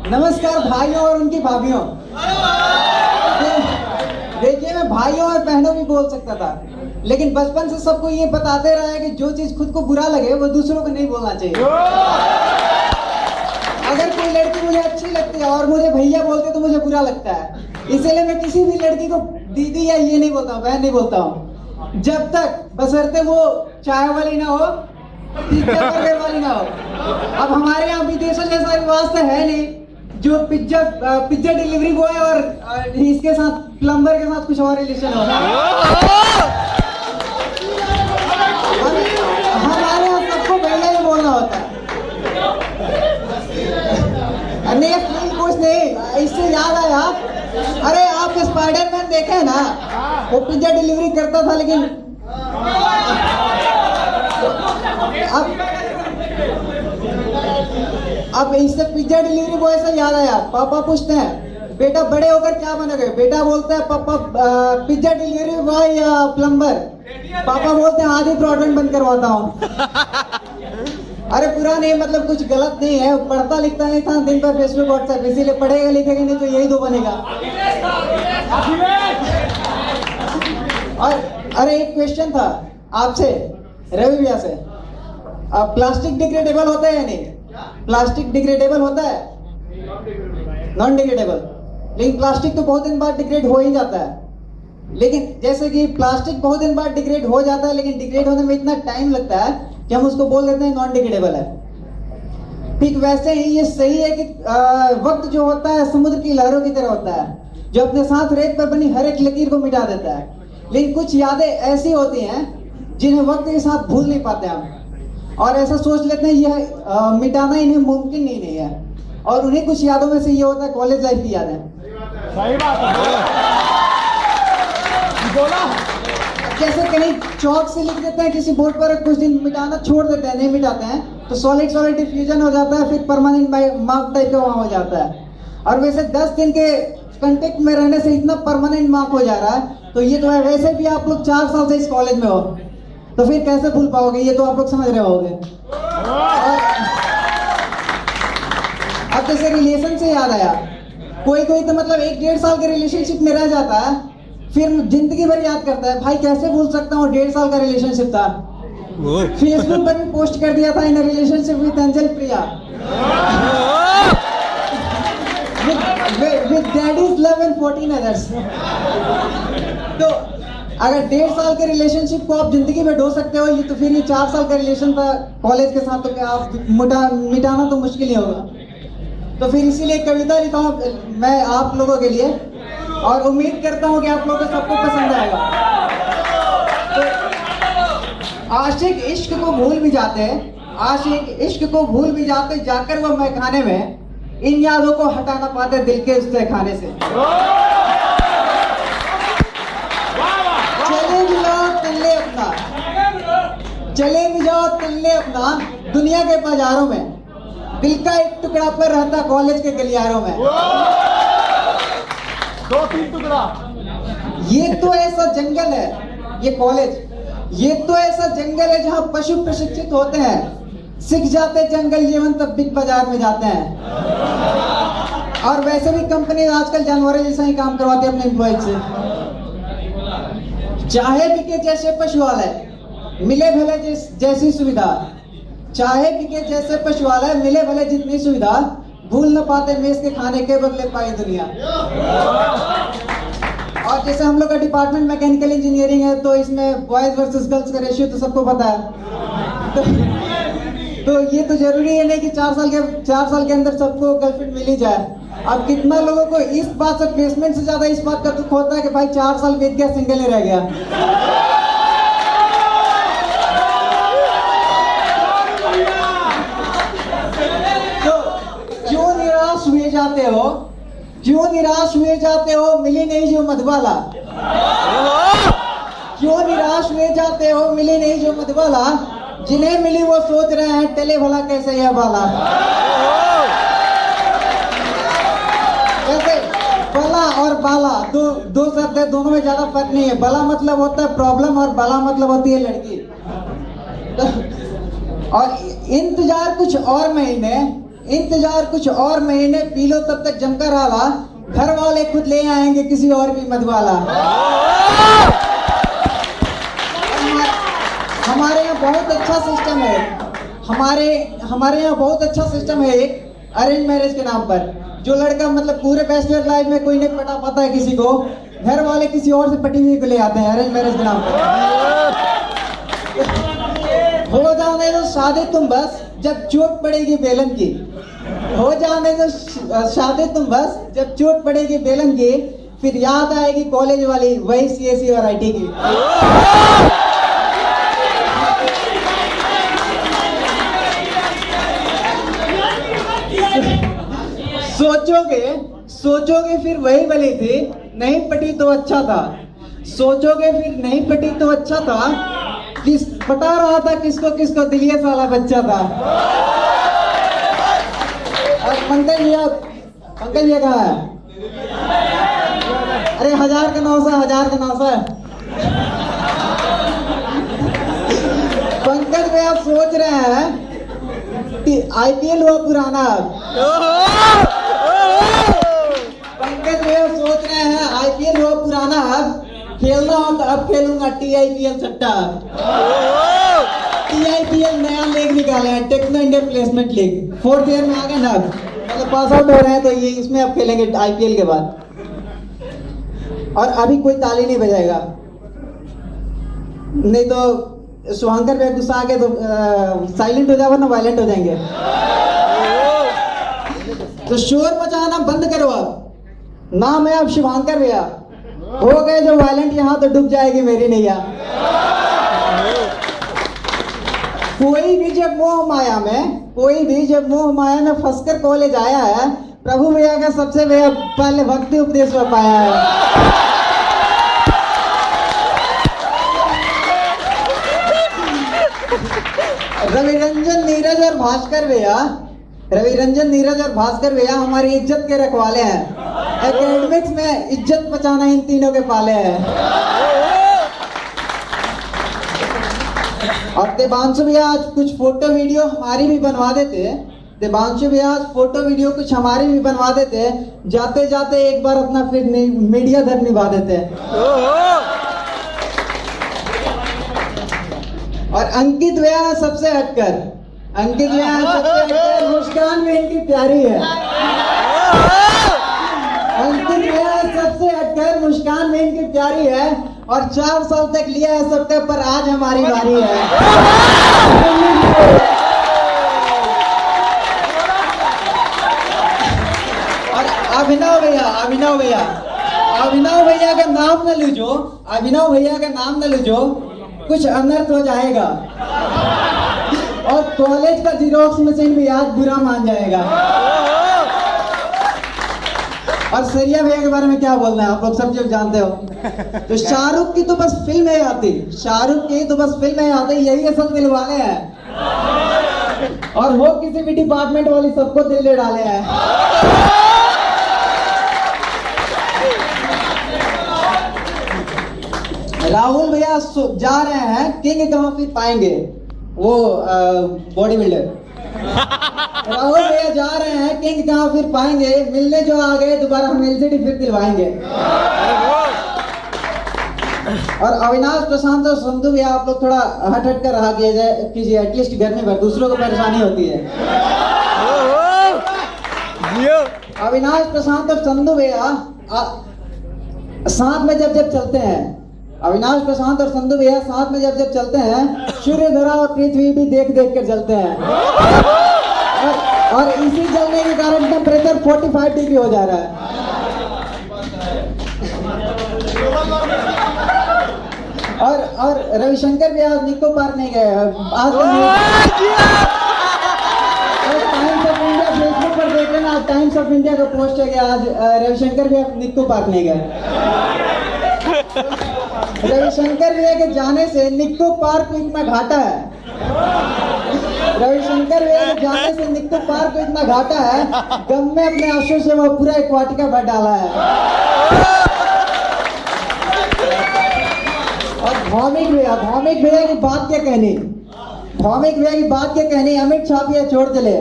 नमस्कार भाइयों और उनकी भाभियों। देखिए, मैं भाइयों और बहनों भी बोल सकता था, लेकिन बचपन से सबको ये बताते रहा है कि जो चीज खुद को बुरा लगे वो दूसरों को नहीं बोलना चाहिए। अगर कोई लड़की मुझे अच्छी लगती है और मुझे भैया बोलते तो मुझे बुरा लगता है, इसीलिए मैं किसी भी लड़की को दीदी या ये नहीं बोलता हूँ, बहन नहीं बोलता हूँ, जब तक बशर्ते वो चाय वाली ना हो, पिज्जा बर्गर वाली ना हो। अब हमारे यहाँ विदेशों जैसा रिवाज तो है नहीं, जो पिज्जा डिलीवरी बॉय और इसके साथ प्लम्बर के साथ कुछ और रिलेशन हो। हमारे यहाँ सबको भैया ही बोलना होता है। नहीं, कुछ नहीं, इससे याद आया, अरे आप स्पाइडरमैन देखे हैं ना, वो पिज्जा डिलीवरी करता था, लेकिन अब इससे पिज्जा डिलीवरी बॉय से याद आया, पापा पूछते हैं बेटा बड़े होकर क्या बनोगे? बेटा बोलता है पापा पिज्जा डिलीवरी बॉय या प्लम्बर। पापा बोलते हैं आधी ब्रॉडबैंड बंद करवाता हूँ। अरे पूरा नहीं, मतलब कुछ गलत नहीं है, पढ़ता लिखता नहीं था दिन भर फेसबुक व्हाट्सएप, इसीलिए पढ़ेगा लिखेगा नहीं तो यही तो बनेगा। और अरे एक क्वेश्चन था आपसे, रवि भैया से, प्लास्टिक डिग्रेडेबल होता है या नहीं? प्लास्टिक डिग्रेडेबल होता है? Non degradable. लेकिन प्लास्टिक तो बहुत दिन बाद डिग्रेड हो ही जाता है। लेकिन जैसे कि प्लास्टिक बहुत दिन बाद डिग्रेड हो जाता है, लेकिन डिग्रेड होने में इतना टाइम लगता है कि हम उसको बोल देते हैं नॉन डिग्रेडेबल है। ठीक वैसे ही ये सही है कि वक्त जो होता है समुद्र की लहरों की तरह होता है, जो अपने साथ रेत पर बनी हर एक लकीर को मिटा देता है। लेकिन कुछ यादें ऐसी होती हैं जिन्हें वक्त के साथ भूल नहीं पाते हम, और ऐसा सोच लेते हैं यह मिटाना इन्हें मुमकिन ही नहीं है। और उन्हीं कुछ यादों में से ये होता है कॉलेज लाइफ की यादें। सही बात है, बोला। जैसे कहीं चौक से लिख देते हैं किसी बोर्ड पर, कुछ दिन मिटाना छोड़ देते हैं, नहीं मिटाते हैं, तो सॉलिड सॉलिड डिफ्यूजन हो जाता है, फिर परमानेंट मार्क टाइप का वहां हो जाता है। और वैसे 10 दिन के कांटेक्ट में रहने से इतना परमानेंट मार्क हो जा रहा है, तो ये तो है। वैसे भी आप लोग 4 साल से इस कॉलेज में हो, तो फिर कैसे भूल पाओगे? ये तो आप लोग समझ रहे होगे। अब जैसे रिलेशन से याद आया, कोई तो मतलब 1-1.5 साल के रिलेशनशिप में रह जाता है, फिर जिंदगी भर याद करता है, भाई कैसे भूल सकता हूँ, 1.5 साल का रिलेशनशिप था। फेसबुक पर भी पोस्ट कर दिया था, in relationship with angel Priya, with daddy's love and 14 others। तो अगर 1.5 साल के रिलेशनशिप को आप जिंदगी में ढो सकते हो, ये तो फिर ये 4 साल का रिलेशन था कॉलेज के साथ, तो क्या आप मिटाना तो मुश्किल ही होगा। तो फिर इसीलिए कविता लिखा हूँ मैं आप लोगों के लिए, और उम्मीद करता हूँ कि आप लोगों को सबको पसंद आएगा। तो आशिक इश्क को भूल भी जाते हैं, आशिक इश्क को भूल भी जाते, जाकर वो मैखाने में इन यादों को हटा ना पाते दिल के उस खाने से। चले भी जाओ तल्ले अपना, चले भी जाओ तल्ले अपना, दुनिया के बाजारों में दिल का एक टुकड़ा पर रहता कॉलेज के गलियारों में। 2-3 टुकड़ा। ये तो ऐसा जंगल है, ये कॉलेज, ये तो ऐसा जंगल है जहाँ पशु प्रशिक्षित होते हैं, सीख जाते जंगल जीवन तब बिग बाजार में जाते हैं। और वैसे भी कंपनी आजकल जानवरों जैसा ही काम करवाती है अपने एम्प्लॉय से। चाहे बिके जैसे पशुआलय, मिले भले जैसी सुविधा, चाहे बिके जैसे पशुआलय, मिले भले जितनी सुविधा, भूल न पाते मेज के खाने के बदले पाई दुनिया। और जैसे हम लोग का डिपार्टमेंट मैकेनिकल इंजीनियरिंग है, तो इसमें बॉयज वर्सेस गर्ल्स का रेशियो तो सबको पता है। तो ये तो जरूरी है नहीं कि 4 साल के अंदर सबको गर्लफ्रेंड मिल ही जाए। अब कितना लोगों को इस बात से, प्लेसमेंट से ज्यादा इस बात का दुख होता है कि भाई 4 साल बीत गया, सिंगल ही रह गया। तो क्यों निराश हुए जाते हो, क्यों निराश हुए जाते हो, मिली नहीं जो मधुबाला। क्यों निराश हुए जाते हो, मिली नहीं जो मधुबाला, जिन्हें मिली वो सोच रहे हैं टले भला कैसे यह बाला। वैसे बला और बाला दो शब्द है, दोनों में ज्यादा फर्क नहीं है। बला मतलब होता है प्रॉब्लम और बाला मतलब होती है लड़की। और इंतजार कुछ और महीने, इंतजार कुछ और महीने पी लो तब तक जमकर आला, घर वाले खुद ले आएंगे किसी और भी मधवाला। हमारे यहाँ बहुत अच्छा सिस्टम है, हमारे यहाँ बहुत अच्छा सिस्टम है एक अरेंज मैरिज के नाम पर। जो लड़का मतलब पूरे बैचलर लाइफ में कोई नहीं पटा पाता है किसी को, घर वाले किसी और से पटी हुई को ले आते हैं अरेंज मैरिज के नाम पर। हो जाने दो शादी तुम बस जब चोट पड़ेगी बेलन की, हो जाने दो शादी तुम बस जब चोट पड़ेगी बेलन की, फिर याद आएगी कॉलेज वाली वही सीएससी और आईटी की। सोचोगे फिर वही भली थी, नहीं पटी तो अच्छा था। सोचोगे फिर नहीं पटी तो अच्छा था, किस बता रहा था किसको किसको दिलिये साला बच्चा था। और पंकज भैया कहाँ है? अरे 1000 का 900 पंकज भैया सोच रहे हैं कि आईपीएल हुआ पुराना। पंकज भैया सोच रहे हैं आईपीएल हुआ पुराना, अब खेलना हो तो अब खेलूंगा टीआईपीएल सट्टा। टीआईपीएल नया लीग निकाले हैं, Techno India placement league, 4th year में आ गए ना, अब मतलब पास आउट हो रहे हैं तो ये इसमें अब खेलेंगे आईपीएल के बाद। और अभी कोई ताली नहीं बजाएगा, नहीं तो शुभंकर भैया गुस्सा आ गए तो साइलेंट हो जाओ ना, वायलेंट हो जाएंगे। तो शोर मचाना बंद करो, अब नाम है अब शुभंकर भैया। हो गए जो वायलेंट यहाँ तो डूब जाएगी मेरी नैया। कोई भी जब मोह माया में फंसकर कॉलेज आया है, प्रभु भैया का सबसे पहले भक्ति उपदेश में पाया है। रविरंजन नीरज और भास्कर भैया हमारी इज्जत के रखवाले हैं। एकेडमिक्स में इज्जत बचाना इन तीनों के पाले हैं। और देवांशु भैया आज कुछ फोटो वीडियो हमारी भी बनवा देते। जाते जाते एक बार अपना फिर मीडिया धर्म निभा देते। और अंकित भैया सबसे हटकर मुस्कान में इनकी प्यारी है। मुस्कान में इनकी प्यारी है और 4 साल तक लिया है सबका, पर आज हमारी बारी है। और अभिनव भैया का नाम न लीजो, कुछ अनर्थ हो जाएगा। और कॉलेज का जीरोक्स मशीन भी आज बुरा मान जाएगा। और सरिया भैया के बारे में क्या बोलना है, आप लोग सब जब जानते हो। तो शाहरुख की तो बस फिल्म है आती, यही असल दिल वाले हैं। और वो किसी भी डिपार्टमेंट वाली सबको दिल ले डाले हैं। राहुल भैया जा रहे हैं, किंग कहाँ फिर पाएंगे, वो बॉडी बिल्डर राहुल भैया जा रहे हैं, किंग कहाँ फिर पाएंगे, मिलने जो आ गए दोबारा हम एलसीडी फिर दिलवाएंगे। और अविनाश प्रशांत और संधू भैया आप लोग थोड़ा हट कर रहा कीजिए, एटलीस्ट गर्मी में दूसरों को परेशानी होती है। अविनाश प्रशांत और संधू भैया साथ में जब चलते हैं, चलते हैं, सूर्य धरा और पृथ्वी भी देख कर जलते हैं। और इसी जलने के कारण टेम्परेचर 45 डिग्री हो जा रहा है। और रविशंकर भी आज निको पार्क नहीं गए। आज टाइम्स ऑफ इंडिया फेसबुक पर देख लेना, टाइम्स ऑफ इंडिया का पोस्ट है कि आज रविशंकर भी निको पार्क नहीं गए। रविशंकर भैया के जाने से निक्को पार्क को इतना घाटा है। गम में अपने आंसू से वो पूरा एक्वाटिका भर डाला है। और भौमिक भैया की बात क्या कहनी, भौमिक भैया की बात क्या कहनी, अमिट छापिया छोड़ चले,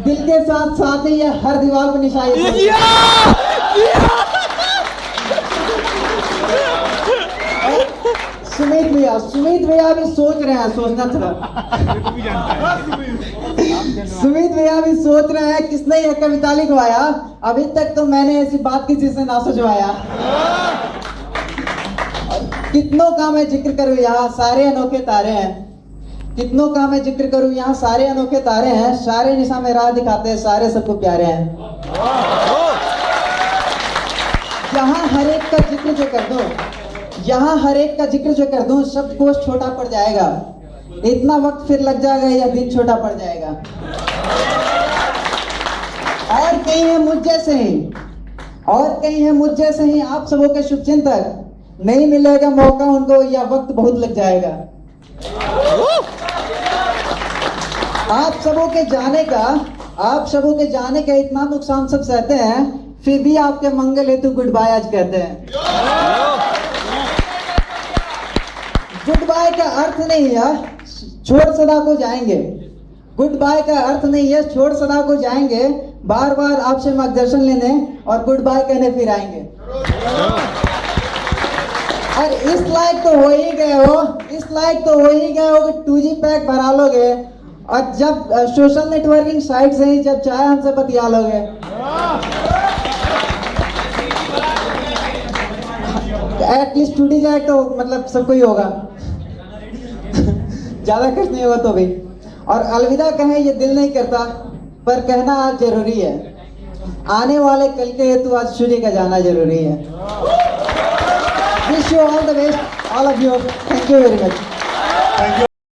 दिल के साथ साथ ही ये हर दीवार पर निशानी। सुमित भैया भी सोच रहे हैं, सोचना था। सुमित भैया भी सोच रहे हैं किसने ये कविता लिखवाया, अभी तक तो मैंने ऐसी बात किसी से ना सुझवाया। कितनों का मैं जिक्र करूं, यहाँ सारे अनोखे तारे हैं। कितनों का मैं जिक्र करूं, यहाँ सारे अनोखे तारे हैं। सारे निशा में राह दिखाते हैं, सारे सबको प्यारे हैं। यहाँ हर एक का जिक्र जो कर दो, यहाँ हर एक का जिक्र जो कर दूं, शब्दकोश छोटा पड़ जाएगा। इतना वक्त फिर लग जाएगा या दिन छोटा पड़ जाएगा। और कहीं है मुझ जैसे ही, और कहीं है मुझ जैसे ही आप सबों के शुभचिंतक, नहीं मिलेगा मौका उनको या वक्त बहुत लग जाएगा। आप सबों के जाने का इतना नुकसान सब सहते हैं, फिर भी आपके मंगल हेतु गुड बाय आज कहते हैं। गुड बाय का अर्थ नहीं है छोड़ सदा को जाएंगे। गुड बाय का अर्थ नहीं है छोड़ सदा को जाएंगे, बार बार आपसे मार्गदर्शन लेने और गुड बाय कहने फिर आएंगे। और इस लायक तो हो ही गए हो, कि 2G पैक भरा लोगे और जब सोशल नेटवर्किंग साइट से ही जब चाहे हमसे बतिया लोगे। एटलीस्ट 2D पैक तो मतलब सबको ही होगा। ज्यादा खर्च नहीं होगा तो भी। और अलविदा कहें ये दिल नहीं करता, पर कहना आज जरूरी है। आने वाले कल के हेतु आज सूर्य का जाना जरूरी है। Wish you all the best, all of you. Thank you very much.